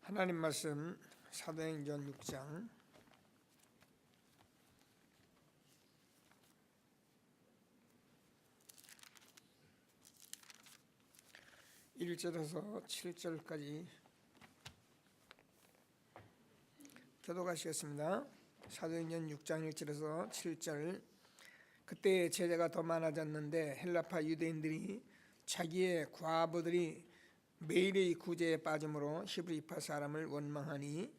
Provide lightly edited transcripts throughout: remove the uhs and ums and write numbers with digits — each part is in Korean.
하나님 말씀 사도행전 6장 1절에서 7절까지 교독하시겠습니다. 사도행전 6장 1절에서 7절. 그때 제자가 더 많아졌는데 헬라파 유대인들이 자기의 과부들이 매일의 구제에 빠짐으로 히브리파 사람을 원망하니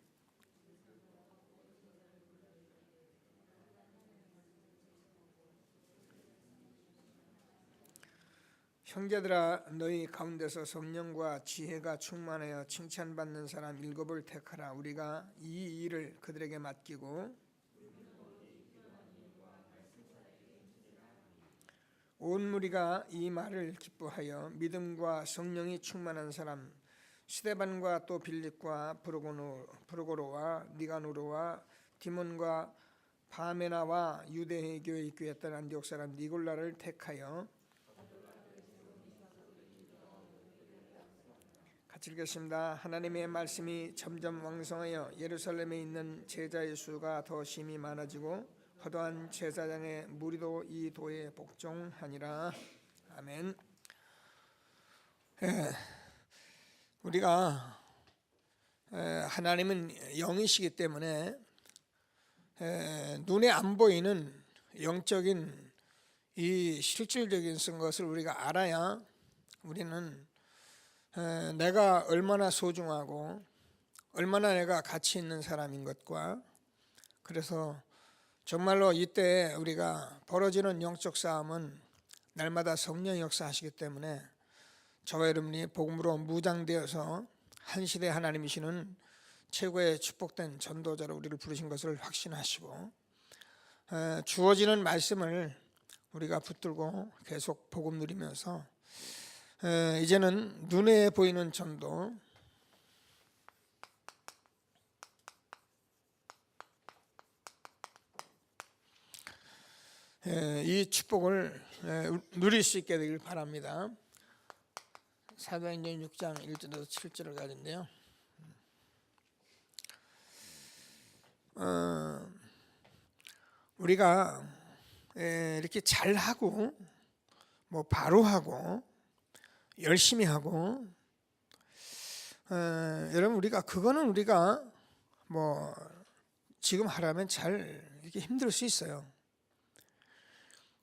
형제들아, 너희 가운데서 성령과 지혜가 충만하여 칭찬받는 사람 7을 택하라. 우리가 이 일을 그들에게 맡기고 온 무리가 이 말을 기뻐하여 믿음과 성령이 충만한 사람 스데반과 또 빌립과 브루고로와 니가노르와 디몬과 바메나와 유대 교회에 입교했던 안디옥 사람 니골라를 택하여 같이 읽겠습니다. 하나님의 말씀이 점점 왕성하여 예루살렘에 있는 제자의 수가 더 심히 많아지고 허도한 제사장의 무리도 이 도에 복종하니라. 아멘. 우리가 하나님은 영이시기 때문에 눈에 안 보이는 영적인 이 실질적인 것을 우리가 알아야 우리는 내가 얼마나 소중하고 얼마나 내가 가치 있는 사람인 것과, 그래서 정말로 이때 우리가 벌어지는 영적 싸움은 날마다 성령이 역사하시기 때문에 저와 여러분이 복음으로 무장되어서 한 시대 하나님이시는 최고의 축복된 전도자로 우리를 부르신 것을 확신하시고 주어지는 말씀을 우리가 붙들고 계속 복음 누리면서 이제는 눈에 보이는 전도, 이 축복을 누릴 수 있게 되길 바랍니다. 사도행전 6장 1절에서 7절을 가진데요. 우리가 이렇게 잘하고 뭐 바로 하고 열심히 하고 여러분 우리가 그거는 우리가 뭐 지금 하라면 잘 이렇게 힘들 수 있어요.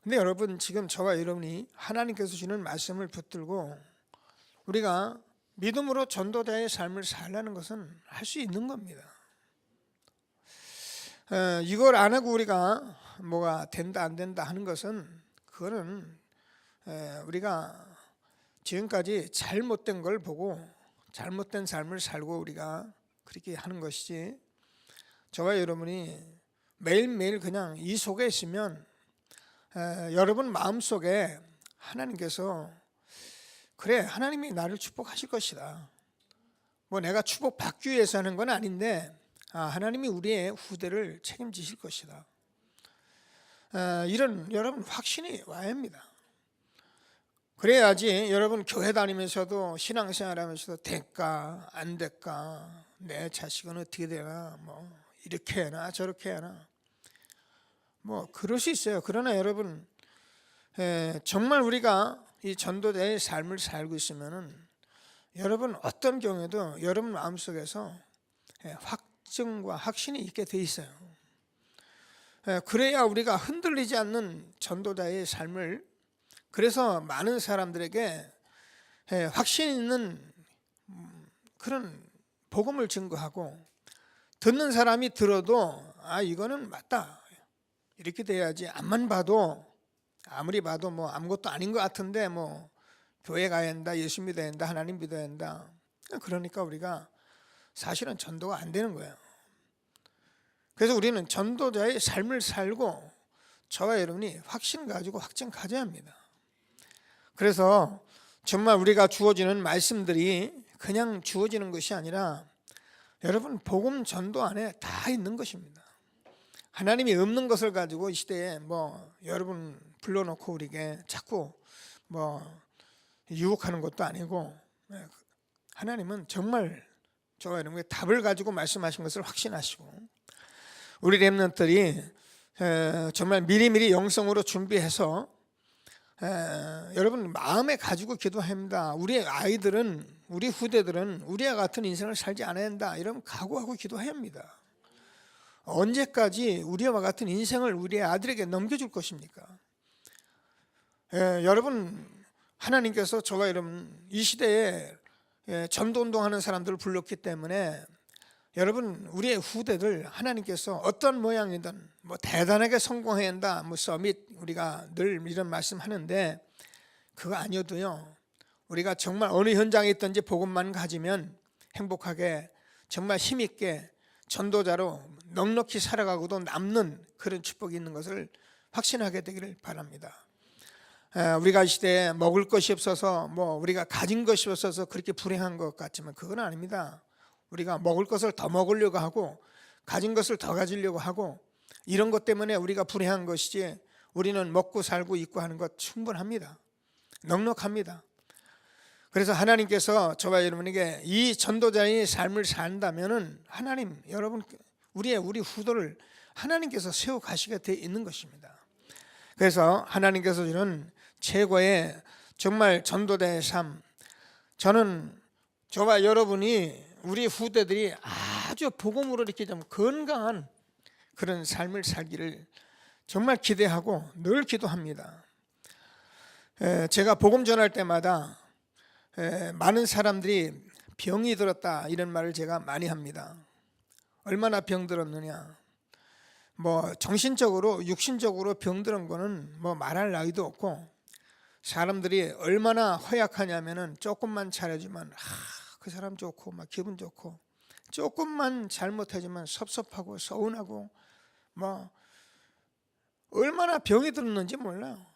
근데 여러분 지금 저와 여러분이 하나님께서 주시는 말씀을 붙들고 우리가 믿음으로 전도자의 삶을 살라는 것은 할 수 있는 겁니다. 이걸 안 하고 우리가 뭐가 된다 안 된다 하는 것은 그거는 우리가 지금까지 잘못된 걸 보고 잘못된 삶을 살고 우리가 그렇게 하는 것이지, 저와 여러분이 매일매일 그냥 이 속에 있으면 여러분 마음속에 하나님께서 그래 하나님이 나를 축복하실 것이다, 뭐 내가 축복받기 위해서 하는 건 아닌데 하나님이 우리의 후대를 책임지실 것이다, 이런 여러분 확신이 와야 합니다. 그래야지 여러분 교회 다니면서도 신앙생활 하면서도 될까 안 될까, 내 자식은 어떻게 되나, 뭐 이렇게 하나 저렇게 하나, 뭐 그럴 수 있어요. 그러나 여러분 정말 우리가 이 전도자의 삶을 살고 있으면은 여러분 어떤 경우에도 여러분 마음속에서 확증과 확신이 있게 돼 있어요. 그래야 우리가 흔들리지 않는 전도자의 삶을, 그래서 많은 사람들에게 확신 있는 그런 복음을 증거하고 듣는 사람이 들어도 이거는 맞다 이렇게 돼야지, 앞만 봐도 아무리 봐도 뭐 아무것도 아닌 것 같은데 뭐 교회 가야 한다, 예수 믿어야 한다, 하나님 믿어야 한다, 그러니까 우리가 사실은 전도가 안 되는 거예요. 그래서 우리는 전도자의 삶을 살고 저와 여러분이 확신 가지고 확증 가져야 합니다. 그래서 정말 우리가 주어지는 말씀들이 그냥 주어지는 것이 아니라 여러분 복음 전도 안에 다 있는 것입니다. 하나님이 없는 것을 가지고 이 시대에 뭐 여러분 불러놓고 우리에게 자꾸 뭐 유혹하는 것도 아니고, 하나님은 정말 저와 여러분께 답을 가지고 말씀하신 것을 확신하시고, 우리 렘넌트들이 정말 미리미리 영성으로 준비해서 여러분 마음에 가지고 기도합니다. 우리 아이들은, 우리 후대들은 우리와 같은 인생을 살지 않아야 한다, 이러면 각오하고 기도해야 합니다. 언제까지 우리와 같은 인생을 우리 아들에게 넘겨줄 것입니까? 여러분, 하나님께서 저와 여러분 이 시대에 전도운동하는 사람들을 불렀기 때문에, 여러분 우리의 후대들 하나님께서 어떤 모양이든 뭐 대단하게 성공해야 한다, 뭐 서밋, 우리가 늘 이런 말씀하는데, 그거 아니어도요, 우리가 정말 어느 현장에 있든지 복음만 가지면 행복하게 정말 힘있게 전도자로 넉넉히 살아가고도 남는 그런 축복이 있는 것을 확신하게 되기를 바랍니다. 우리가 이 시대에 먹을 것이 없어서, 뭐 우리가 가진 것이 없어서 그렇게 불행한 것 같지만 그건 아닙니다. 우리가 먹을 것을 더 먹으려고 하고 가진 것을 더 가지려고 하고 이런 것 때문에 우리가 불행한 것이지, 우리는 먹고 살고 있고 하는 것 충분합니다. 넉넉합니다. 그래서 하나님께서 저와 여러분에게 이 전도자의 삶을 산다면은, 하나님, 여러분, 우리 후대를 하나님께서 세워 가시게 되어 있는 것입니다. 그래서 하나님께서 주는 최고의 정말 전도자의 삶, 저는 저와 여러분이, 우리 후대들이 아주 복음으로 이렇게 좀 건강한 그런 삶을 살기를 정말 기대하고 늘 기도합니다. 제가 복음 전할 때마다 많은 사람들이 병이 들었다, 이런 말을 제가 많이 합니다. 얼마나 병들었느냐, 뭐 정신적으로 육신적으로 병들은 거는 뭐 말할 나위도 없고, 사람들이 얼마나 허약하냐면은 조금만 잘해주면 그 사람 좋고 막 기분 좋고, 조금만 잘못해주면 섭섭하고 서운하고, 뭐 얼마나 병이 들었는지 몰라요.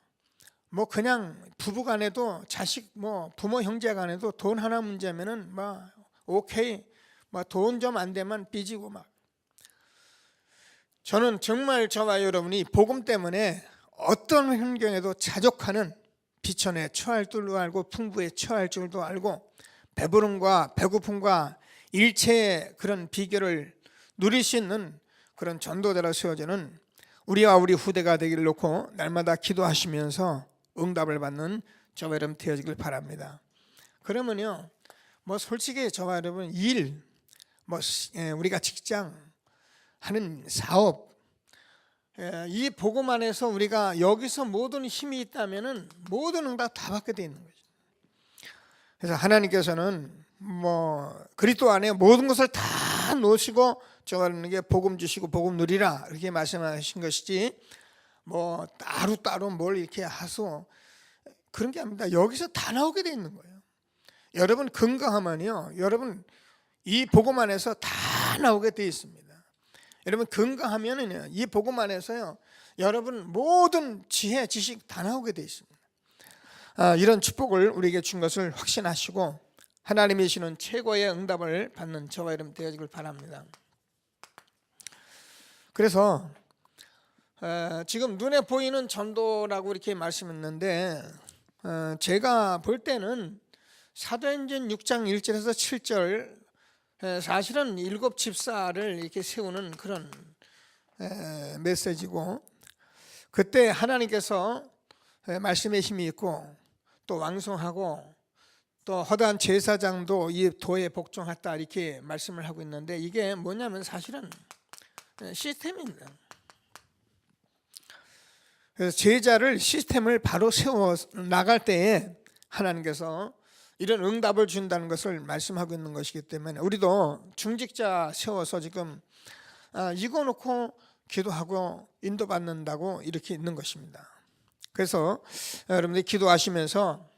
뭐 그냥 부부간에도, 자식 뭐 부모 형제간에도 돈 하나 문제면은 막 오케이, 막 돈 좀 안 되면 삐지고 막. 저는 정말 저와 여러분이 복음 때문에 어떤 환경에도 자족하는, 비천에 처할 줄도 알고 풍부에 처할 줄도 알고 배부름과 배고픔과 일체의 그런 비결을 누릴 수 있는 그런 전도자로 세워지는 우리와 우리 후대가 되기를 놓고 날마다 기도하시면서 응답을 받는 저와 여러분 되어지길 바랍니다. 그러면요, 뭐 솔직히 저와 여러분 일, 뭐 우리가 직장 하는 사업, 이 복음 안에서 우리가 여기서 모든 힘이 있다면은 모든 응답 다 받게 되어 있는 거죠. 그래서 하나님께서는 뭐 그리스도 안에 모든 것을 다 놓으시고 저와 여러분에게 복음 주시고 복음 누리라, 이렇게 말씀하신 것이지, 뭐 따로 뭘 이렇게 하소 그런 게 아닙니다. 여기서 다 나오게 돼 있는 거예요. 여러분 건강하면요, 여러분 이 복음 안에서 다 나오게 돼 있습니다. 여러분 건강하면은요, 이 복음 안에서요, 여러분 모든 지혜, 지식 다 나오게 돼 있습니다. 이런 축복을 우리에게 준 것을 확신하시고 하나님이 주시는 최고의 응답을 받는 저와 여러분 되어지길 바랍니다. 그래서 지금 눈에 보이는 전도라고 이렇게 말씀했는데, 제가 볼 때는 사도행전 6장 1절에서 7절, 사실은 7 집사를 이렇게 세우는 그런 메시지고, 그때 하나님께서 말씀의 힘이 있고 또 왕성하고 또 허다한 제사장도 이 도에 복종했다, 이렇게 말씀을 하고 있는데, 이게 뭐냐면 사실은 시스템입니다. 그래서 제자를, 시스템을 바로 세워 나갈 때에 하나님께서 이런 응답을 준다는 것을 말씀하고 있는 것이기 때문에, 우리도 중직자 세워서 지금 이거 놓고 기도하고 인도받는다고 이렇게 있는 것입니다. 그래서 여러분들이 기도하시면서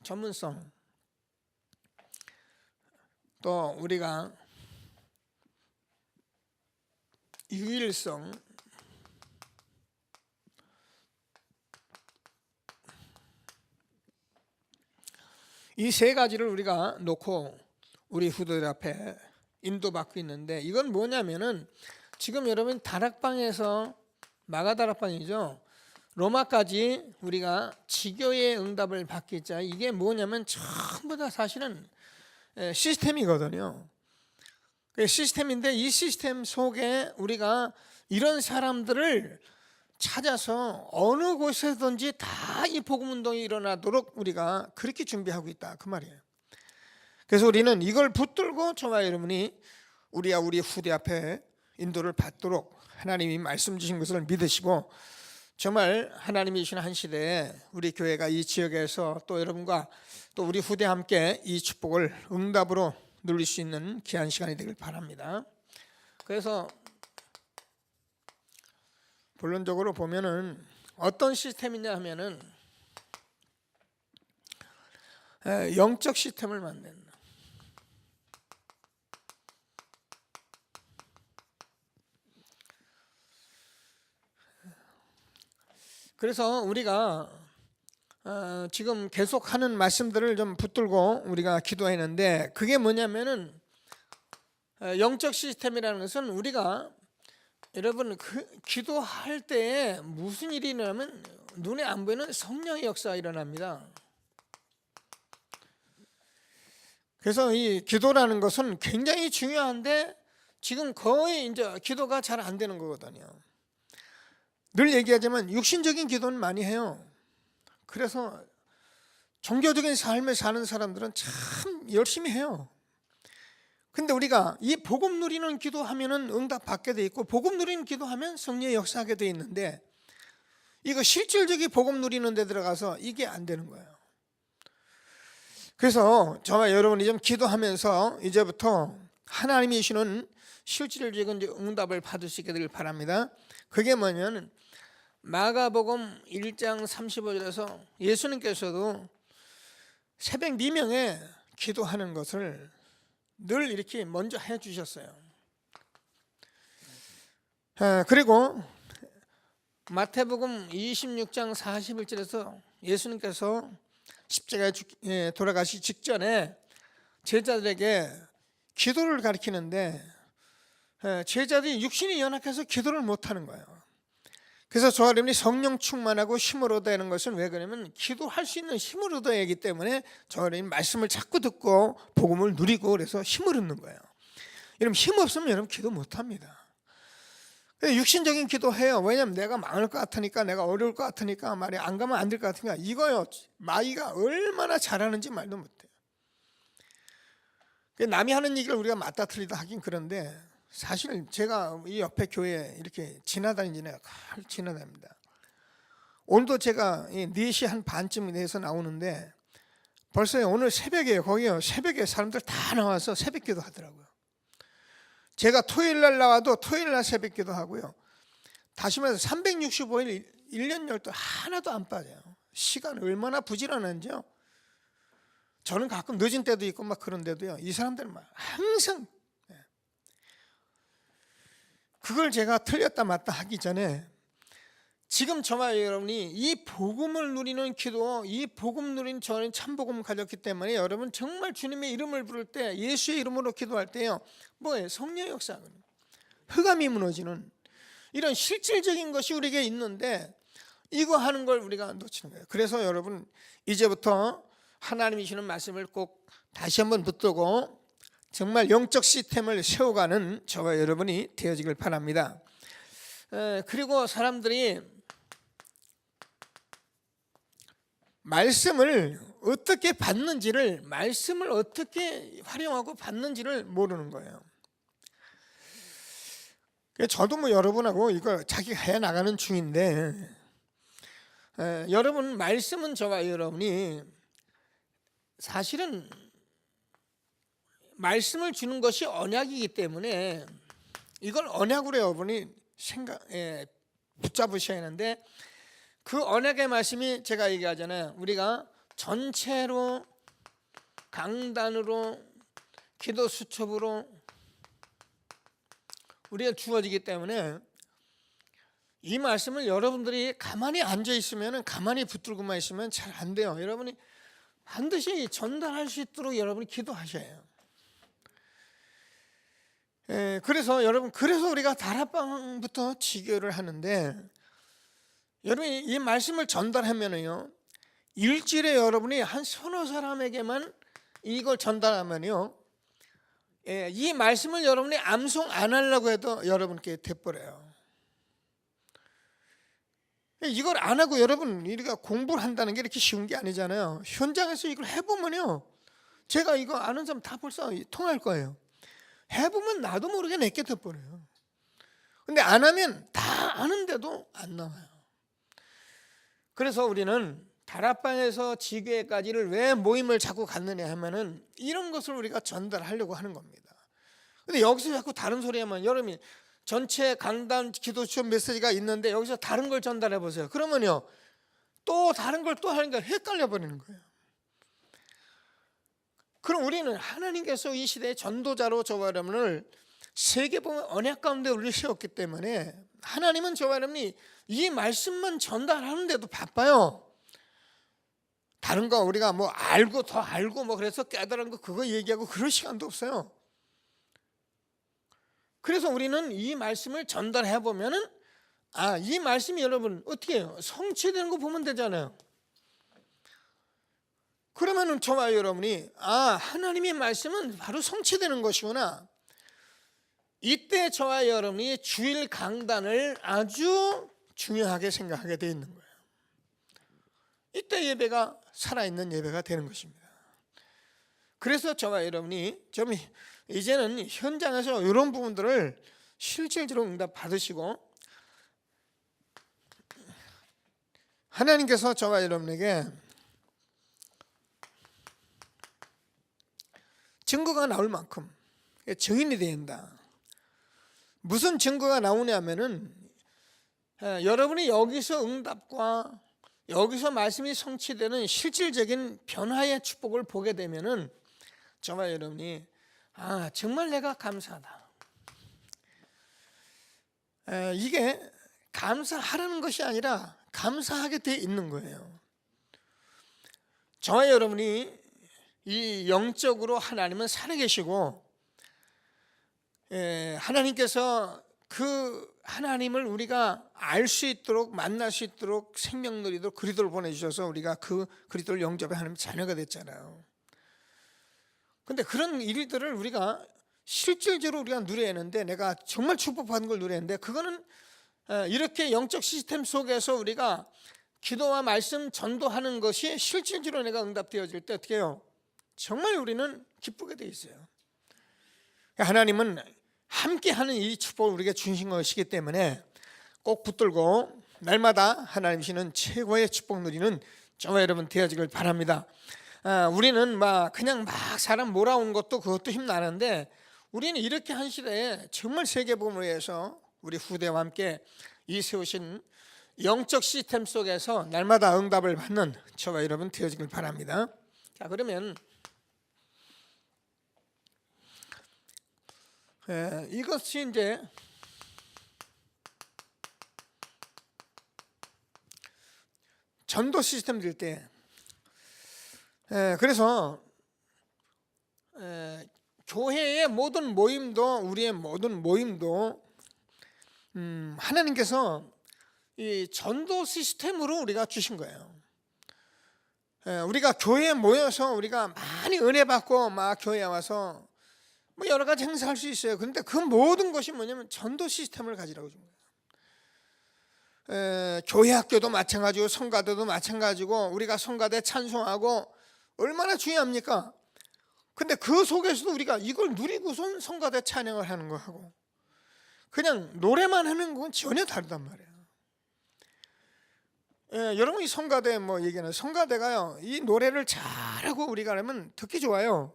전문성, 또 우리가 유일성, 이 세 가지를 우리가 놓고 우리 후대들 앞에 인도받고 있는데, 이건 뭐냐면은 지금 여러분 다락방에서, 마가다락방이죠, 로마까지 우리가 지교의 응답을 받겠자, 이게 뭐냐면 전부 다 사실은 시스템이거든요. 시스템인데 이 시스템 속에 우리가 이런 사람들을 찾아서 어느 곳에든지 다 이 복음 운동이 일어나도록 우리가 그렇게 준비하고 있다, 그 말이에요. 그래서 우리는 이걸 붙들고 저와 여러분이 우리 후대 앞에 인도를 받도록 하나님이 말씀 주신 것을 믿으시고, 정말 하나님이 주신 한 시대에 우리 교회가 이 지역에서 또 여러분과 또 우리 후대 함께 이 축복을 응답으로 누릴 수 있는 귀한 시간이 되길 바랍니다. 그래서 본론적으로 보면은 어떤 시스템이냐 하면은 영적 시스템을 만든다. 그래서 우리가 지금 계속하는 말씀들을 좀 붙들고 우리가 기도했는데, 그게 뭐냐면은 영적 시스템이라는 것은 우리가 여러분 기도할 때에 무슨 일이 일어나면 눈에 안 보이는 성령의 역사가 일어납니다. 그래서 이 기도라는 것은 굉장히 중요한데 지금 거의 이제 기도가 잘 안 되는 거거든요. 늘 얘기하지만 육신적인 기도는 많이 해요. 그래서 종교적인 삶을 사는 사람들은 참 열심히 해요. 근데 우리가 이 복음 누리는 기도하면은 응답 받게 돼 있고, 복음 누리는 기도하면 성령의 역사하게 돼 있는데, 이거 실질적인 복음 누리는 데 들어가서 이게 안 되는 거예요. 그래서 저와 여러분이 좀 기도하면서 이제부터 하나님이 주시는 실질적인 응답을 받을 수 있게 되길 바랍니다. 그게 뭐냐면 마가복음 1장 35절에서 예수님께서도 새벽 미명에 기도하는 것을 늘 이렇게 먼저 해주셨어요. 그리고 마태복음 26장 41절에서 예수님께서 십자가에 돌아가시 직전에 제자들에게 기도를 가르치는데, 제자들이 육신이 연약해서 기도를 못하는 거예요. 그래서 저와 여러분이 성령 충만하고 힘을 얻어야 하는 것은 왜 그러냐면 기도할 수 있는 힘을 얻어야 하기 때문에 저와 여러분이 말씀을 자꾸 듣고 복음을 누리고, 그래서 힘을 얻는 거예요. 여러분 힘 없으면 여러분 기도 못합니다. 육신적인 기도해요. 왜냐하면 내가 망할 것 같으니까, 내가 어려울 것 같으니까, 말이 안 가면 안 될 것 같으니까. 이거요, 마귀가 얼마나 잘하는지 말도 못해요. 남이 하는 얘기를 우리가 맞다 틀리다 하긴 그런데, 사실 제가 이 옆에 교회에 이렇게 지나다니잖아요. 지나다닙니다. 오늘도 제가 4시 한 반쯤 돼서 나오는데 벌써 오늘 새벽에, 거기요, 새벽에 사람들 다 나와서 새벽 기도 하더라고요. 제가 토요일 날 나와도 토요일 날 새벽 기도 하고요. 다시 말해서 365일 1년 12달 하나도 안 빠져요. 시간 얼마나 부지런한지요. 저는 가끔 늦은 때도 있고 막 그런데도요, 이 사람들은 막 항상, 그걸 제가 틀렸다 맞다 하기 전에 지금 저와 여러분이 이 복음을 누리는 기도, 이 복음 누린 저는 참복음을 가졌기 때문에 여러분 정말 주님의 이름을 부를 때, 예수의 이름으로 기도할 때요, 뭐예요? 성령의 역사, 흑암이 무너지는 이런 실질적인 것이 우리에게 있는데 이거 하는 걸 우리가 놓치는 거예요. 그래서 여러분 이제부터 하나님이 주시는 말씀을 꼭 다시 한번 붙들고 정말 영적 시스템을 세워가는 저와 여러분이 되어지길 바랍니다. 그리고 사람들이 말씀을 어떻게 받는지를, 말씀을 어떻게 활용하고 받는지를 모르는 거예요. 저도 뭐 여러분하고 이걸 자기가 해나가는 중인데, 여러분 말씀은 저와 여러분이 사실은 말씀을 주는 것이 언약이기 때문에 이걸 언약으로 여러분이 붙잡으셔야 하는데, 그 언약의 말씀이 제가 얘기하잖아요. 우리가 전체로, 강단으로, 기도 수첩으로 우리가 주어지기 때문에 이 말씀을 여러분들이 가만히 앉아 있으면, 가만히 붙들고만 있으면 잘 안 돼요. 여러분이 반드시 전달할 수 있도록 여러분이 기도하셔야 해요. 그래서 여러분, 그래서 우리가 다락방부터 지교를 하는데, 여러분이 이 말씀을 전달하면요, 일주일에 여러분이 한 서너 사람에게만 이걸 전달하면요, 이 말씀을 여러분이 암송 안 하려고 해도 여러분께 돼버려요. 이걸 안 하고 여러분 우리가 공부를 한다는 게 이렇게 쉬운 게 아니잖아요. 현장에서 이걸 해보면요, 제가 이거 아는 사람 다 벌써 통할 거예요. 해보면 나도 모르게 내게 돼버려요. 근데 안 하면 다 아는데도 안 나와요. 그래서 우리는 다락방에서 지교회까지를 왜 모임을 자꾸 갖느냐 하면은 이런 것을 우리가 전달하려고 하는 겁니다. 근데 여기서 자꾸 다른 소리 하면, 여러분이 전체 강단 기도처 메시지가 있는데 여기서 다른 걸 전달해 보세요. 그러면요, 또 다른 걸 또 하니까 헷갈려 버리는 거예요. 그럼 우리는 하나님께서 이 시대의 전도자로 저와 여러분을 세계복음 언약 가운데 우리를 세웠기 때문에 하나님은 저와 여러분이 이 말씀만 전달하는데도 바빠요. 다른 거 우리가 뭐 알고 더 알고 뭐 그래서 깨달은 거 그거 얘기하고 그럴 시간도 없어요. 그래서 우리는 이 말씀을 전달해 보면은, 이 말씀이 여러분 어떻게 해요? 성취되는 거 보면 되잖아요. 그러면은 저와 여러분이 하나님의 말씀은 바로 성취되는 것이구나. 이때 저와 여러분이 주일 강단을 아주 중요하게 생각하게 되어 있는 거예요. 이때 예배가 살아있는 예배가 되는 것입니다. 그래서 저와 여러분이 좀 이제는 현장에서 이런 부분들을 실질적으로 응답 받으시고, 하나님께서 저와 여러분에게 증거가 나올 만큼 증인이 된다. 무슨 증거가 나오냐면은, 여러분이 여기서 응답과 여기서 말씀이 성취되는 실질적인 변화의 축복을 보게 되면은 저와 여러분이 정말 내가 감사하다. 이게 감사하라는 것이 아니라 감사하게 돼 있는 거예요. 저와 여러분이 이 영적으로 하나님은 살아계시고, 하나님께서 그 하나님을 우리가 알 수 있도록 만날 수 있도록 생명 누리도록 그리스도를 보내주셔서 우리가 그 그리스도를 영접해 하나님 자녀가 됐잖아요. 근데 그런 일들을 우리가 실질적으로 우리가 누려야 하는데, 내가 정말 축복받은 걸 누려야 하는데, 그거는 이렇게 영적 시스템 속에서 우리가 기도와 말씀 전도하는 것이 실질적으로 내가 응답되어질 때 어떻게 해요? 정말 우리는 기쁘게 돼 있어요. 하나님은 함께하는 이 축복을 우리에게 주신 것이기 때문에 꼭 붙들고 날마다 하나님 주시는 최고의 축복 누리는 저와 여러분 되어지길 바랍니다. 우리는 그냥 사람 몰아오는 것도 그것도 힘나는데, 우리는 이렇게 한 시대에 정말 세계복음을 위해서 우리 후대와 함께 이 세우신 영적 시스템 속에서 날마다 응답을 받는 저와 여러분 되어지길 바랍니다. 자, 그러면 이것이 이제 전도 시스템 될 때, 그래서 교회의 모든 모임도, 우리의 모든 모임도 하나님께서 이 전도 시스템으로 우리가 주신 거예요. 우리가 교회에 모여서 우리가 많이 은혜 받고 막 교회에 와서 뭐 여러 가지 행사할 수 있어요. 그런데 그 모든 것이 뭐냐면 전도 시스템을 가지라고 준 거예요. 교회 학교도 마찬가지고 성가대도 마찬가지고, 우리가 성가대 찬송하고 얼마나 중요합니까? 근데 그 속에서도 우리가 이걸 누리고선 성가대 찬양을 하는 거하고 그냥 노래만 하는 건 전혀 다르단 말이에요. 여러분 이 성가대 뭐 얘기하는 성가대가요, 이 노래를 잘하고 우리가 하면 듣기 좋아요.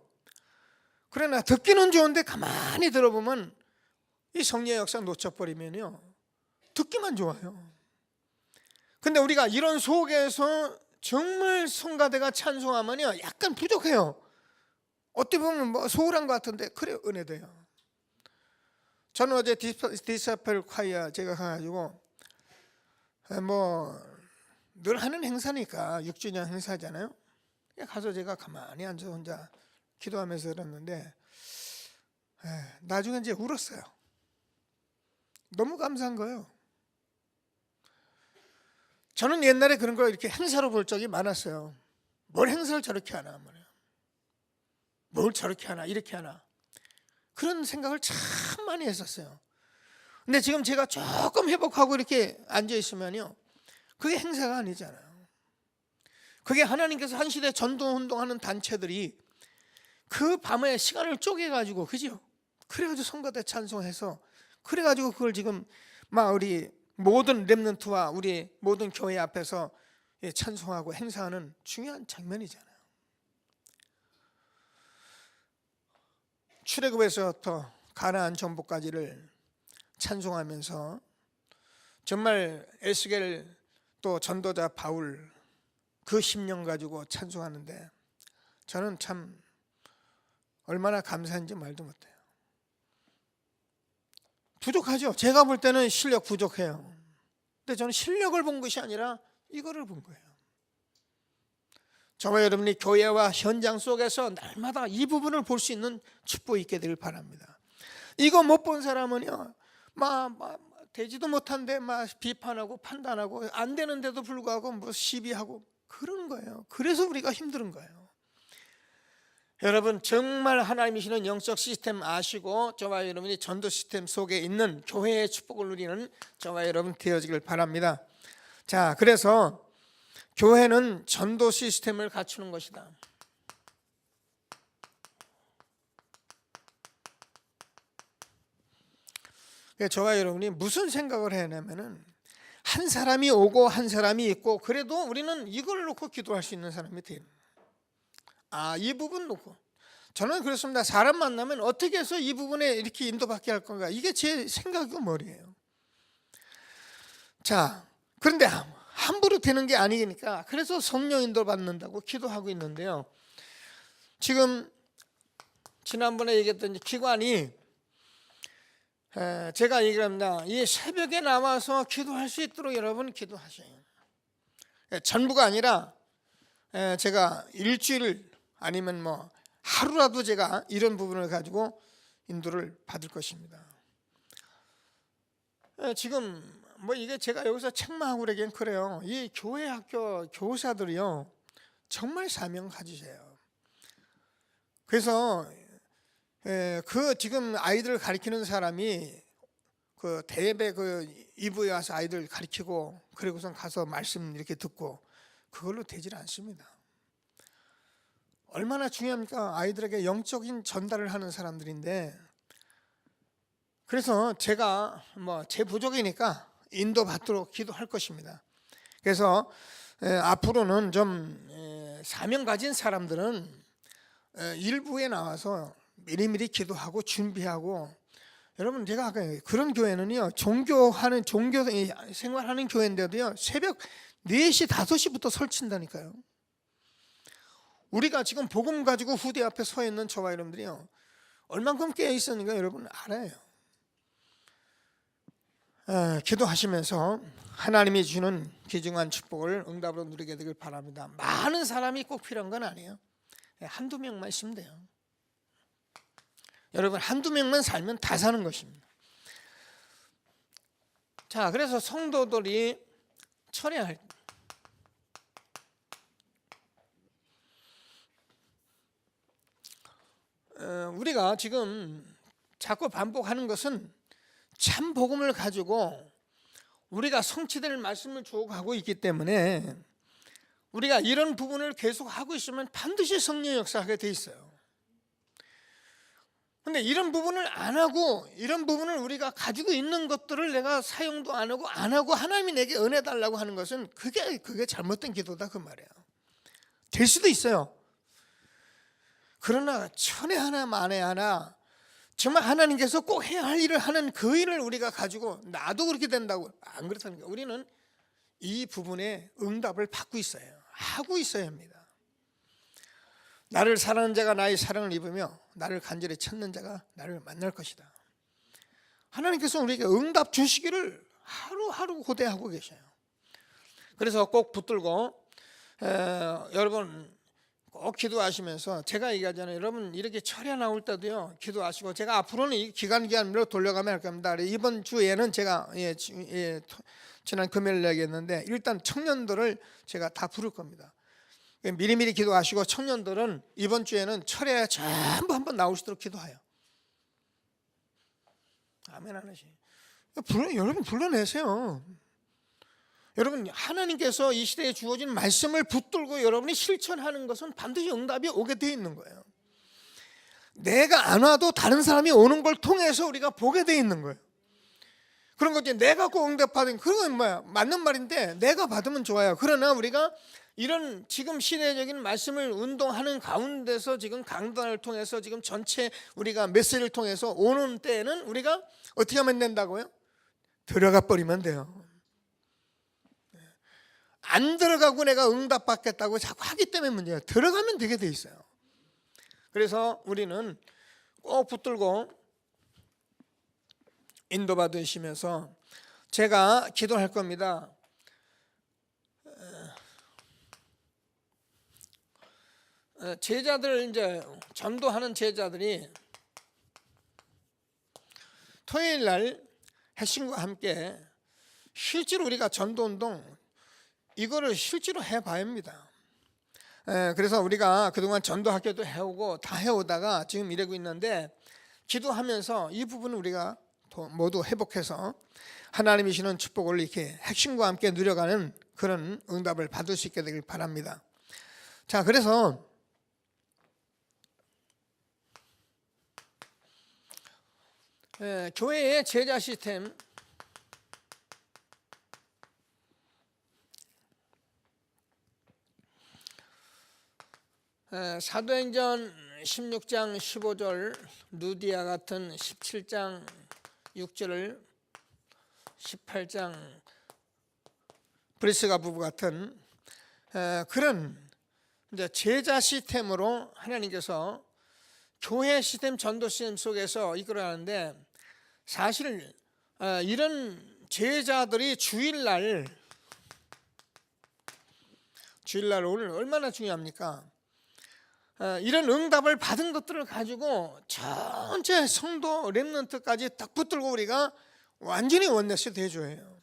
그러나 듣기는 좋은데 가만히 들어보면 이 성령의 역사 놓쳐버리면요 듣기만 좋아요. 근데 우리가 이런 속에서 정말 성가대가 찬송하면요 약간 부족해요. 어떻게 보면 뭐 소홀한 것 같은데 그래 은혜돼요. 저는 어제 디사펠 콰이어 제가 가가지고 뭐 늘 하는 행사니까 6주년 행사잖아요. 가서 제가 가만히 앉아서 혼자 기도하면서 들었는데 나중에 이제 울었어요. 너무 감사한 거예요. 저는 옛날에 그런 걸 이렇게 행사로 볼 적이 많았어요. 뭘 행사를 저렇게 하나 말이야. 뭘 저렇게 하나 이렇게 하나 그런 생각을 참 많이 했었어요. 근데 지금 제가 조금 회복하고 이렇게 앉아 있으면요, 그게 행사가 아니잖아요. 그게 하나님께서 한 시대 전도운동하는 단체들이 그 밤에 시간을 쪼개가지고, 그죠? 그래가지고 성가대 찬송해서, 그래가지고 그걸 지금 막 우리 모든 렘넌트와 우리 모든 교회 앞에서 찬송하고 행사하는 중요한 장면이잖아요. 출애굽에서부터 가나안 정복까지를 찬송하면서 정말 에스겔 또 전도자 바울 그 10년 가지고 찬송하는데 저는 참 얼마나 감사한지 말도 못해요. 부족하죠. 제가 볼 때는 실력 부족해요. 근데 저는 실력을 본 것이 아니라 이거를 본 거예요. 저와 여러분이 교회와 현장 속에서 날마다 이 부분을 볼 수 있는 축복이 있게 되길 바랍니다. 이거 못 본 사람은요, 되지도 못한데 비판하고 판단하고 안 되는데도 불구하고 시비하고 그런 거예요. 그래서 우리가 힘든 거예요. 여러분, 정말 하나님이 주시는 영적 시스템 아시고 저와 여러분이 전도 시스템 속에 있는 교회의 축복을 누리는 저와 여러분 되어지길 바랍니다. 자, 그래서 교회는 전도 시스템을 갖추는 것이다. 저와 여러분이 무슨 생각을 해냐면은 한 사람이 오고 한 사람이 있고 그래도 우리는 이걸 놓고 기도할 수 있는 사람이 돼요. 이 부분 놓고 저는 그렇습니다. 사람 만나면 어떻게 해서 이 부분에 이렇게 인도받게 할 건가, 이게 제 생각이고 머리예요. 자, 그런데 함부로 되는 게 아니니까 그래서 성령 인도 받는다고 기도하고 있는데요. 지금 지난번에 얘기했던 기관이 제가 얘기합니다. 이 새벽에 나와서 기도할 수 있도록 여러분 기도하셔요. 전부가 아니라 제가 일주일 아니면 하루라도 제가 이런 부분을 가지고 인도를 받을 것입니다. 지금 이게 제가 여기서 책망하고 그러기엔 그래요. 이 교회 학교 교사들이요 정말 사명 가지세요. 그래서 그 지금 아이들을 가르치는 사람이 그 대배 그 이부에 와서 아이들 가르치고 그리고선 가서 말씀 이렇게 듣고 그걸로 되질 않습니다. 얼마나 중요합니까? 아이들에게 영적인 전달을 하는 사람들인데, 그래서 제가 제 부족이니까 인도받도록 기도할 것입니다. 그래서 앞으로는 좀 사명 가진 사람들은 일부에 나와서 미리미리 기도하고 준비하고, 여러분 제가 아까 그런 교회는요 종교 생활하는 교회인데도요 새벽 4시 5시부터 설친다니까요. 우리가 지금 복음 가지고 후대 앞에 서 있는 저와 여러분들이요 얼만큼 깨어 있었는가 여러분 알아요. 기도하시면서 하나님이 주는 귀중한 축복을 응답으로 누리게 되길 바랍니다. 많은 사람이 꼭 필요한 건 아니에요. 한두 명만 있으면 돼요. 여러분 한두 명만 살면 다 사는 것입니다. 자, 그래서 성도들이 철회할 우리가 지금 자꾸 반복하는 것은 참 복음을 가지고 우리가 성취될 말씀을 주고가고 있기 때문에 우리가 이런 부분을 계속 하고 있으면 반드시 성령 역사하게 돼 있어요. 근데 이런 부분을 안 하고 이런 부분을 우리가 가지고 있는 것들을 내가 사용도 안 하고 하나님이 내게 은혜 달라고 하는 것은 그게 잘못된 기도다 그 말이에요. 될 수도 있어요. 그러나 천에 하나 만에 하나 정말 하나님께서 꼭 해야 할 일을 하는 그 일을 우리가 가지고 나도 그렇게 된다고 안 그렇다는 거예요. 우리는 이 부분에 응답을 받고 있어요. 하고 있어야 합니다. 나를 사랑하는 자가 나의 사랑을 입으며 나를 간절히 찾는 자가 나를 만날 것이다. 하나님께서 우리에게 응답 주시기를 하루하루 고대하고 계셔요. 그래서 꼭 붙들고 여러분 꼭 기도하시면서 제가 얘기하잖아요. 여러분 이렇게 철야 나올 때도요 기도하시고, 제가 앞으로는 이 기간별로 돌려가면 할 겁니다. 이번 주에는 제가 지난 금요일 얘기했는데 일단 청년들을 제가 다 부를 겁니다. 미리미리 기도하시고 청년들은 이번 주에는 철회에 전부 한번 나올 수 있도록 기도해요. 아멘 안 하시. 여러분 불러내세요. 여러분 하나님께서 이 시대에 주어진 말씀을 붙들고 여러분이 실천하는 것은 반드시 응답이 오게 돼 있는 거예요. 내가 안 와도 다른 사람이 오는 걸 통해서 우리가 보게 돼 있는 거예요. 그런 거지 내가 꼭 응답받은 그건 뭐야 맞는 말인데 내가 받으면 좋아요. 그러나 우리가 이런 지금 시대적인 말씀을 운동하는 가운데서 지금 강단을 통해서 지금 전체 우리가 메시지를 통해서 오는 때에는 우리가 어떻게 하면 된다고요? 들어가 버리면 돼요. 안 들어가고 내가 응답받겠다고 자꾸 하기 때문에 문제예요. 들어가면 되게 돼 있어요. 그래서 우리는 꼭 붙들고 인도받으시면서 제가 기도할 겁니다. 제자들 이제 전도하는 제자들이 토요일 날 핵심과 함께 실제로 우리가 전도운동 이거를 실제로 해봐야 합니다. 그래서 우리가 그동안 전도학교도 해오고 다 해오다가 지금 이러고 있는데 기도하면서 이 부분을 우리가 모두 회복해서 하나님이 주시는 축복을 이렇게 핵심과 함께 누려가는 그런 응답을 받을 수 있게 되길 바랍니다. 자, 그래서 교회의 제자 시스템 사도행전 16장 15절 루디아 같은 17장 6절을 18장 브리스가 부부 같은 그런 이제 제자 시스템으로 하나님께서 교회 시스템 전도 시스템 속에서 이끌어가는데 사실 이런 제자들이 주일날 오늘 얼마나 중요합니까? 이런 응답을 받은 것들을 가지고 전체 성도 렘넌트까지 딱 붙들고 우리가 완전히 원네스 대조해요.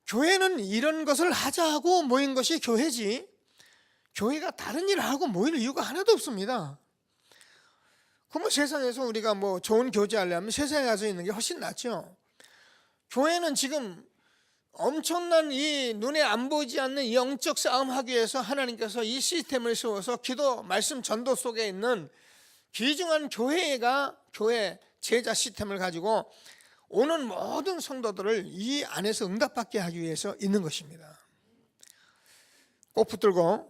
교회는 이런 것을 하자 하고 모인 것이 교회지 교회가 다른 일을 하고 모일 이유가 하나도 없습니다. 그럼 세상에서 우리가 뭐 좋은 교제하려면 세상에 가서 있는 게 훨씬 낫죠. 교회는 지금 엄청난 이 눈에 안 보이지 않는 이 영적 싸움 하기 위해서 하나님께서 이 시스템을 세워서 기도 말씀 전도 속에 있는 귀중한 교회 제자 시스템을 가지고 오는 모든 성도들을 이 안에서 응답받게 하기 위해서 있는 것입니다. 꼭 붙들고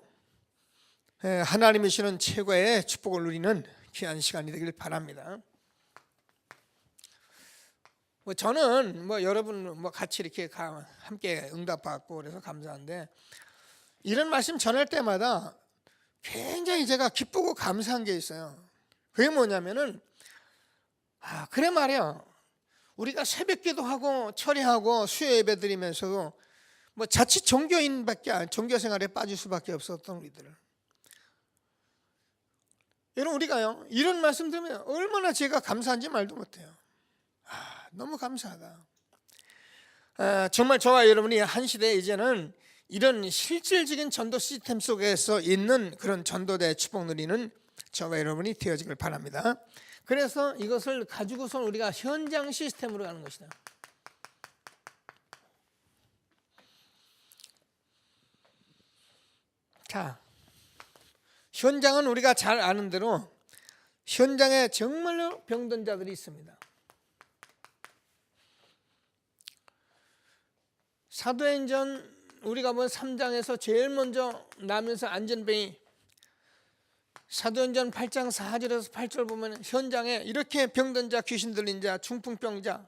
하나님이 주시는 최고의 축복을 누리는 귀한 시간이 되길 바랍니다. 저는 여러분 같이 이렇게 함께 응답받고 그래서 감사한데 이런 말씀 전할 때마다 굉장히 제가 기쁘고 감사한 게 있어요. 그게 뭐냐면은 그래 말이야. 우리가 새벽기도 하고 철회하고 수요 예배 드리면서도 자칫 종교 생활에 빠질 수밖에 없었던 우리들. 여러분 우리가요 이런 말씀 들으면 얼마나 제가 감사한지 말도 못해요. 너무 감사하다. 정말 저와 여러분이 한 시대에 이제는 이런 실질적인 전도 시스템 속에서 있는 그런 전도대 축복 누리는 저와 여러분이 되어지길 바랍니다. 그래서 이것을 가지고서 우리가 현장 시스템으로 가는 것이다. 자, 현장은 우리가 잘 아는 대로 현장에 정말로 병든 자들이 있습니다. 사도행전 우리가 본 3장에서 제일 먼저 나면서 안전병이 사도행전 8장 4절에서 8절 보면 현장에 이렇게 병든 자, 귀신 들린 자, 중풍병자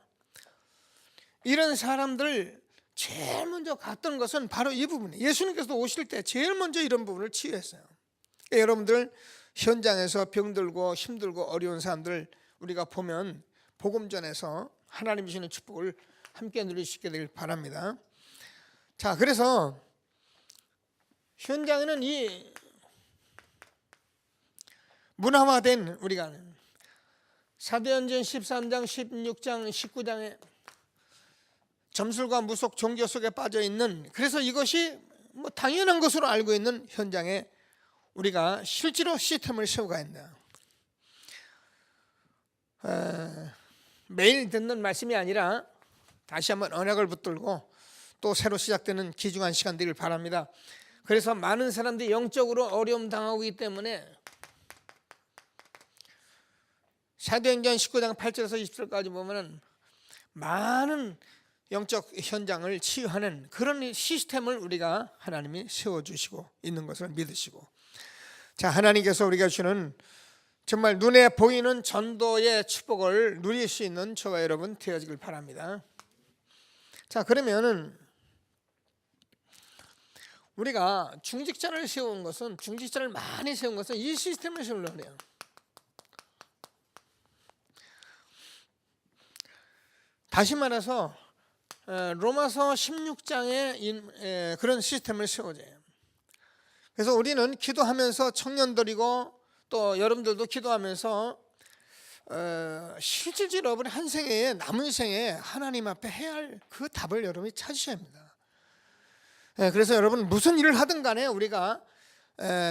이런 사람들 제일 먼저 갔던 것은 바로 이 부분이에요. 예수님께서 오실 때 제일 먼저 이런 부분을 치유했어요. 여러분들 현장에서 병들고 힘들고 어려운 사람들 우리가 보면 복음 전에서 하나님 주시는 축복을 함께 누릴 수 있게 되길 바랍니다. 자, 그래서 현장에는 이 문화화된 우리가 사도행전 13장, 16장, 19장에 점술과 무속 종교 속에 빠져 있는, 그래서 이것이 뭐 당연한 것으로 알고 있는 현장에 우리가 실제로 시스템을 세우고 있다. 매일 듣는 말씀이 아니라 다시 한번 언약을 붙들고 또 새로 시작되는 귀중한 시간 되길 바랍니다. 그래서 많은 사람들이 영적으로 어려움 당하고 있기 때문에 사도행전 19장 8절에서 20절까지 보면은 많은 영적 현장을 치유하는 그런 시스템을 우리가 하나님이 세워주시고 있는 것을 믿으시고, 자, 하나님께서 우리가 주는 정말 눈에 보이는 전도의 축복을 누릴 수 있는 저와 여러분 되어지길 바랍니다. 자, 그러면은 우리가 중직자를 세운 것은, 중직자를 많이 세운 것은 이 시스템을 세우려고 해요. 다시 말해서 로마서 16장에 그런 시스템을 세워줘요. 그래서 우리는 기도하면서 청년들이고 또 여러분들도 기도하면서 실질적으로 여러분 한 생에, 남은 생에 하나님 앞에 해야 할 그 답을 여러분이 찾으셔야 합니다. 그래서 여러분 무슨 일을 하든 간에 우리가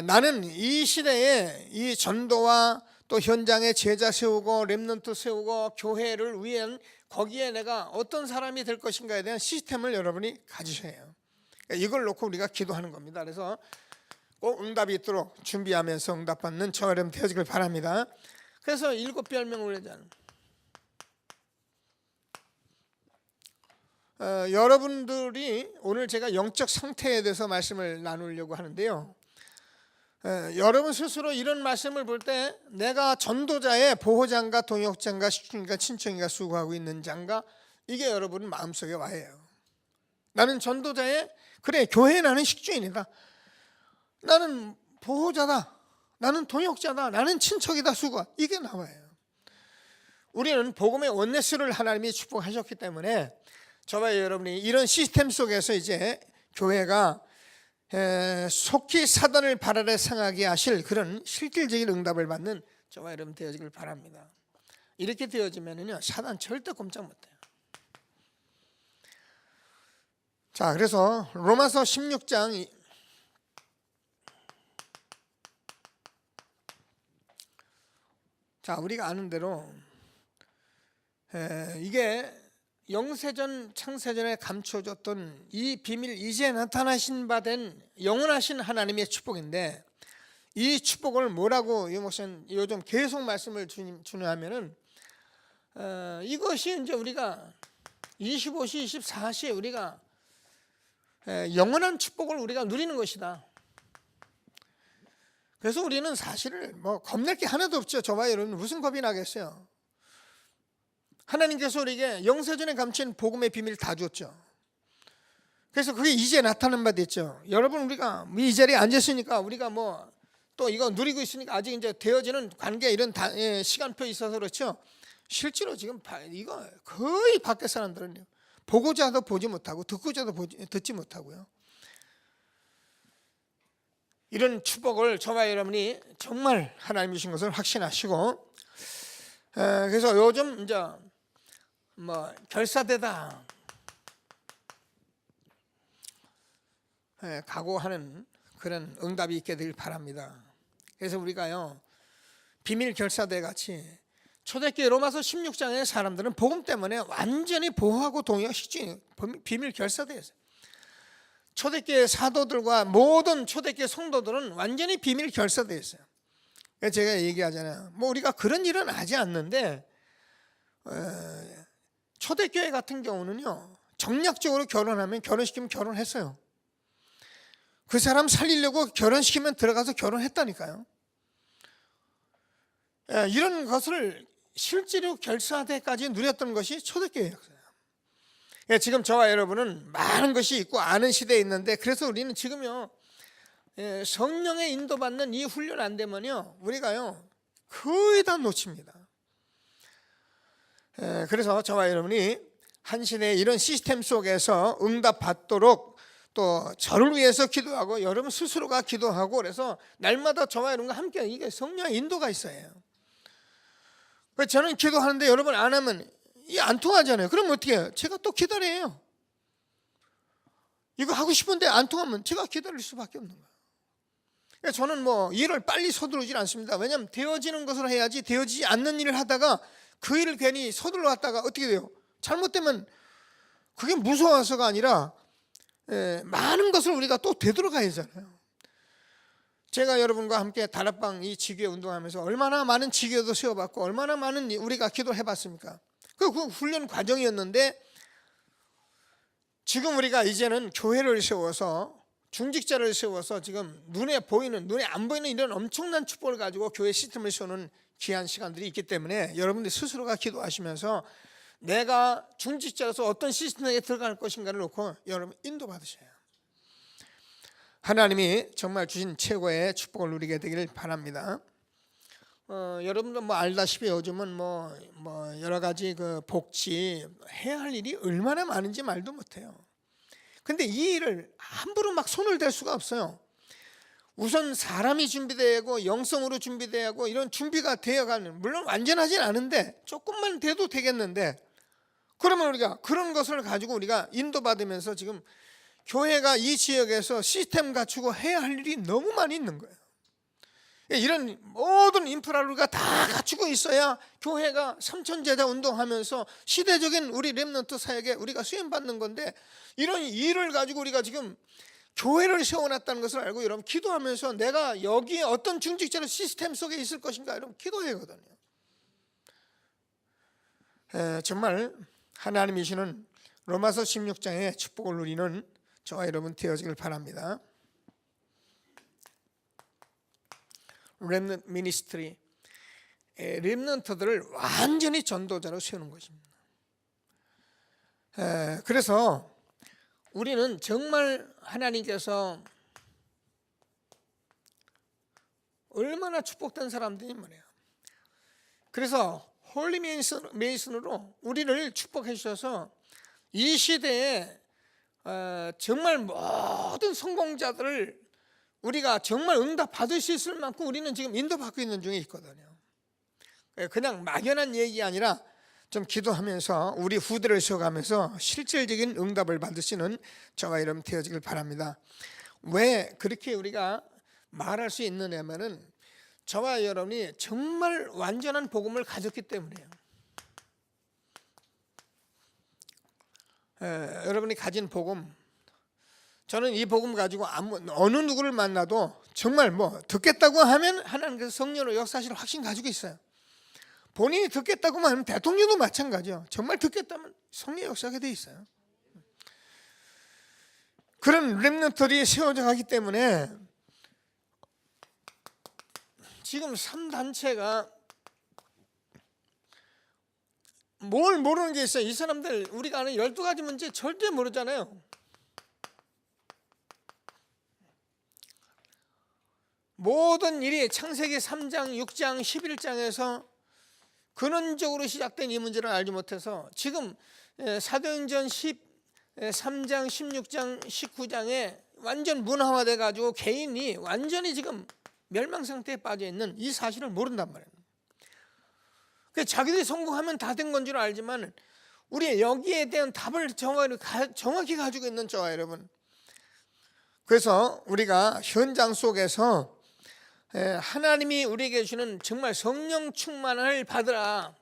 나는 이 시대에 이 전도와 또 현장에 제자 세우고 렘넌트 세우고 교회를 위한, 거기에 내가 어떤 사람이 될 것인가에 대한 시스템을 여러분이 가지셔야 해요. 이걸 놓고 우리가 기도하는 겁니다. 그래서 꼭 응답이 있도록 준비하면서 응답받는 저와 여러분 되어지길 바랍니다. 그래서 7별명을 하잖아요. 여러분들이 오늘 제가 영적 상태에 대해서 말씀을 나누려고 하는데요, 여러분 스스로 이런 말씀을 볼 때 내가 전도자의 보호자인가 동역자인가 식주인가 친척인가 수고하고 있는 자인가, 이게 여러분 마음속에 와요. 나는 전도자의, 그래, 교회에 나는 식주인이다, 나는 보호자다, 나는 동역자다, 나는 친척이다, 수고, 이게 나와요. 우리는 복음의 원네스를 하나님이 축복하셨기 때문에 저와 여러분이 이런 시스템 속에서 이제 교회가 속히 사단을 발 아래 상하게 하실 그런 실질적인 응답을 받는 저와 여러분 되어지길 바랍니다. 이렇게 되어지면은요, 사단 절대 꼼짝 못해요. 자, 그래서 로마서 16장 자, 우리가 아는 대로 이게 영세전 창세전에 감춰졌던 이 비밀, 이제 나타나신 바 된 영원하신 하나님의 축복인데, 이 축복을 뭐라고 이 목사님 요즘 계속 말씀을 주냐면은 이것이 이제 우리가 25시 24시에 우리가 영원한 축복을 우리가 누리는 것이다. 그래서 우리는 사실 뭐 겁낼 게 하나도 없죠. 저와 여러분 무슨 겁이 나겠어요. 하나님께서 우리에게 영세전에 감춘 복음의 비밀을 다 줬죠. 그래서 그게 이제 나타난 바 됐죠. 여러분, 우리가 이 자리에 앉았으니까 우리가 뭐 또 이거 누리고 있으니까 아직 이제 되어지는 관계 이런 시간표 있어서 그렇죠. 실제로 지금 이거 거의 밖에 사람들은요, 보고자도 보지 못하고 듣고자도 듣지 못하고요. 이런 축복을 저와 여러분이 정말 하나님 주신 것을 확신하시고, 그래서 요즘 이제 뭐 결사되다 각오하는 그런 응답이 있게 되길 바랍니다. 그래서 우리가요, 비밀 결사대 같이 초대교회 로마서 16장의 사람들은 복음 때문에 완전히 보호하고 동역시키는 비밀 결사대였어요. 초대교회 사도들과 모든 초대교회 성도들은 완전히 비밀 결사대였어요. 제가 얘기하잖아요, 뭐 우리가 그런 일은 하지 않는데 초대교회 같은 경우는요, 정략적으로 결혼하면, 결혼시키면 결혼했어요. 그 사람 살리려고 결혼시키면 들어가서 결혼했다니까요. 이런 것을 실제로 결사대까지 누렸던 것이 초대교회 역사예요. 지금 저와 여러분은 많은 것이 있고 아는 시대에 있는데, 그래서 우리는 지금요, 성령의 인도받는 이 훈련 안 되면요, 우리가요 거의 다 놓칩니다. 그래서 저와 여러분이 한 시대의 이런 시스템 속에서 응답받도록 또 저를 위해서 기도하고 여러분 스스로가 기도하고, 그래서 날마다 저와 여러분과 함께, 이게 성령의 인도가 있어요. 저는 기도하는데 여러분 안 하면 이게 안 통하잖아요. 그럼 어떻게 해요? 제가 또 기다려요. 이거 하고 싶은데 안 통하면 제가 기다릴 수밖에 없는 거예요. 그러니까 저는 뭐 일을 빨리 서두르질 않습니다. 왜냐하면 되어지는 것을 해야지, 되어지지 않는 일을 하다가 그 일을 괜히 서둘러 왔다가 어떻게 돼요? 잘못되면 그게 무서워서가 아니라 많은 것을 우리가 또 되돌아가야 하잖아요. 제가 여러분과 함께 다락방 이 지교회 운동하면서 얼마나 많은 지교회도 세워봤고 얼마나 많은 우리가 기도해봤습니까? 그 훈련 과정이었는데, 지금 우리가 이제는 교회를 세워서 중직자를 세워서 지금 눈에 안 보이는 이런 엄청난 축복을 가지고 교회 시스템을 세우는 귀한 시간들이 있기 때문에 여러분들 스스로가 기도하시면서 내가 중직자로서 어떤 시스템에 들어갈 것인가를 놓고 여러분 인도받으셔야 해요. 하나님이 정말 주신 최고의 축복을 누리게 되기를 바랍니다. 여러분도 뭐 알다시피 요즘은 뭐 여러 가지 그 복지 해야 할 일이 얼마나 많은지 말도 못해요. 근데 이 일을 함부로 막 손을 댈 수가 없어요. 우선 사람이 준비되고 영성으로 준비되고 이런 준비가 되어가는, 물론 완전하진 않은데 조금만 돼도 되겠는데, 그러면 우리가 그런 것을 가지고 우리가 인도받으면서 지금 교회가 이 지역에서 시스템 갖추고 해야 할 일이 너무 많이 있는 거예요. 이런 모든 인프라를 우리가 다 갖추고 있어야 교회가 삼천제자 운동하면서 시대적인 우리 렘넌트 사역에 우리가 수임받는 건데, 이런 일을 가지고 우리가 지금 교회를 세워놨다는 것을 알고 여러분 기도하면서 내가 여기에 어떤 중직자로 시스템 속에 있을 것인가 여러분 기도해야 하거든요. 정말 하나님이 주시는 로마서 16장의 축복을 누리는 저와 여러분 되어지길 바랍니다. 렘넌트 미니스트리, 렘넌트들을 완전히 전도자로 세우는 것입니다. 그래서 우리는 정말 하나님께서 얼마나 축복된 사람들이 뭐래요. 그래서 홀리 메이슨으로 우리를 축복해 주셔서 이 시대에 정말 모든 성공자들을 우리가 정말 응답 받을 수 있을 만큼 우리는 지금 인도받고 있는 중에 있거든요. 그냥 막연한 얘기 아니라 좀 기도하면서 우리 후대를 세워가면서 실질적인 응답을 받으시는 저와 여러분 되어지길 바랍니다. 왜 그렇게 우리가 말할 수 있느냐면은 저와 여러분이 정말 완전한 복음을 가졌기 때문이에요. 여러분이 가진 복음, 저는 이 복음 가지고 어느 누구를 만나도 정말 뭐 듣겠다고 하면 하나님께서 성령으로 역사하시는 확신 가지고 있어요. 본인이 듣겠다고만 하면 대통령도 마찬가지요. 정말 듣겠다면 성령 역사하게 돼 있어요. 그런 렘넌트들이 세워져 가기 때문에 지금 3단체가 뭘 모르는 게 있어요. 이 사람들 우리가 아는 12가지 문제 절대 모르잖아요. 모든 일이 창세기 3장, 6장, 11장에서 근원적으로 시작된 이 문제를 알지 못해서 지금 사도행전 13장, 16장, 19장에 완전 문화화돼 가지고 개인이 완전히 지금 멸망 상태에 빠져 있는 이 사실을 모른단 말이에요. 자기들이 성공하면 다 된 건 줄 알지만 우리 여기에 대한 답을 정확히 가지고 있는 저와 여러분. 그래서 우리가 현장 속에서 하나님이 우리에게 주는 정말 성령 충만을 받으라.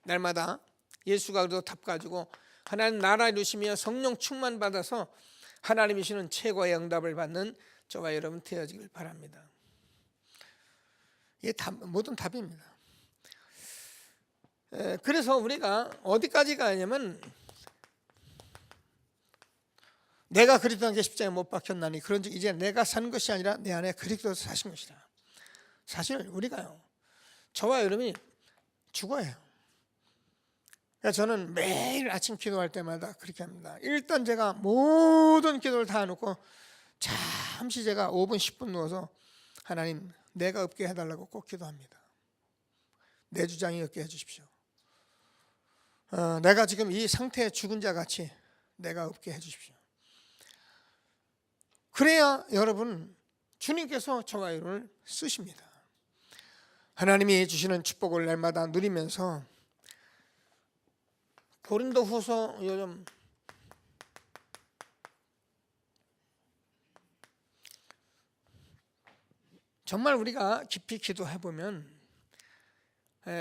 날마다 예수가 그래도 답 가지고 하나님 나라 이루시며 성령 충만 받아서 하나님이 주시는 최고의 응답을 받는 저와 여러분 되어지길 바랍니다. 이게 모든 답입니다. 그래서 우리가 어디까지 가냐면 내가 그리스도께 십자가에 못 박혔나니 그런즉 이제 내가 산 것이 아니라 내 안에 그리스도께서 사신 것이다. 사실 우리가요, 저와 여러분이 죽어요. 그러니까 저는 매일 아침 기도할 때마다 그렇게 합니다. 일단 제가 모든 기도를 다 해놓고 잠시 제가 5분 10분 누워서 하나님 내가 없게 해달라고 꼭 기도합니다. 내 주장이 없게 해주십시오. 내가 지금 이 상태에 죽은 자 같이 내가 없게 해주십시오. 그래야 여러분 주님께서 저와 여러분을 쓰십니다. 하나님이 주시는 축복을 날마다 누리면서 고린도후서 요즘 정말 우리가 깊이 기도해 보면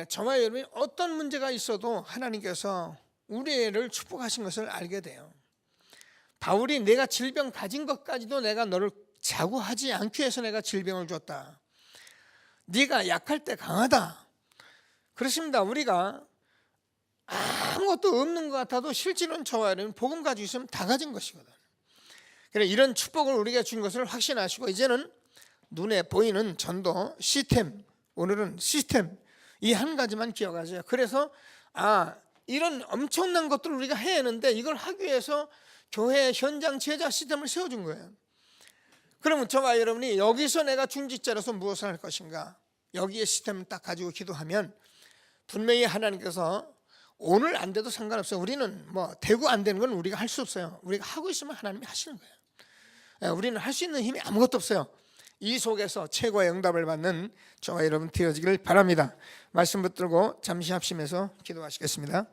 저와 여러분이 어떤 문제가 있어도 하나님께서 우리를 축복하신 것을 알게 돼요. 바울이 내가 질병 가진 것까지도 내가 너를 자고하지 않기 위해서 내가 질병을 줬다. 네가 약할 때 강하다. 그렇습니다. 우리가 아무것도 없는 것 같아도 실제로는 저와 여러분 복음 가지고 있으면 다 가진 것이거든. 그래 이런 축복을 우리가 준 것을 확신하시고 이제는 눈에 보이는 전도 시스템, 오늘은 시스템 이 한 가지만 기억하세요. 그래서 이런 엄청난 것들을 우리가 해야 하는데 이걸 하기 위해서 교회 현장 제자 시스템을 세워준 거예요. 그러면 저와 여러분이 여기서 내가 중직자로서 무엇을 할 것인가, 여기에 시스템을 딱 가지고 기도하면 분명히 하나님께서 오늘 안 돼도 상관없어요. 우리는 뭐 되고 안 되는 건 우리가 할 수 없어요. 우리가 하고 있으면 하나님이 하시는 거예요. 우리는 할 수 있는 힘이 아무것도 없어요. 이 속에서 최고의 응답을 받는 저와 여러분 되어지길 바랍니다. 말씀 붙들고 잠시 합심해서 기도하시겠습니다.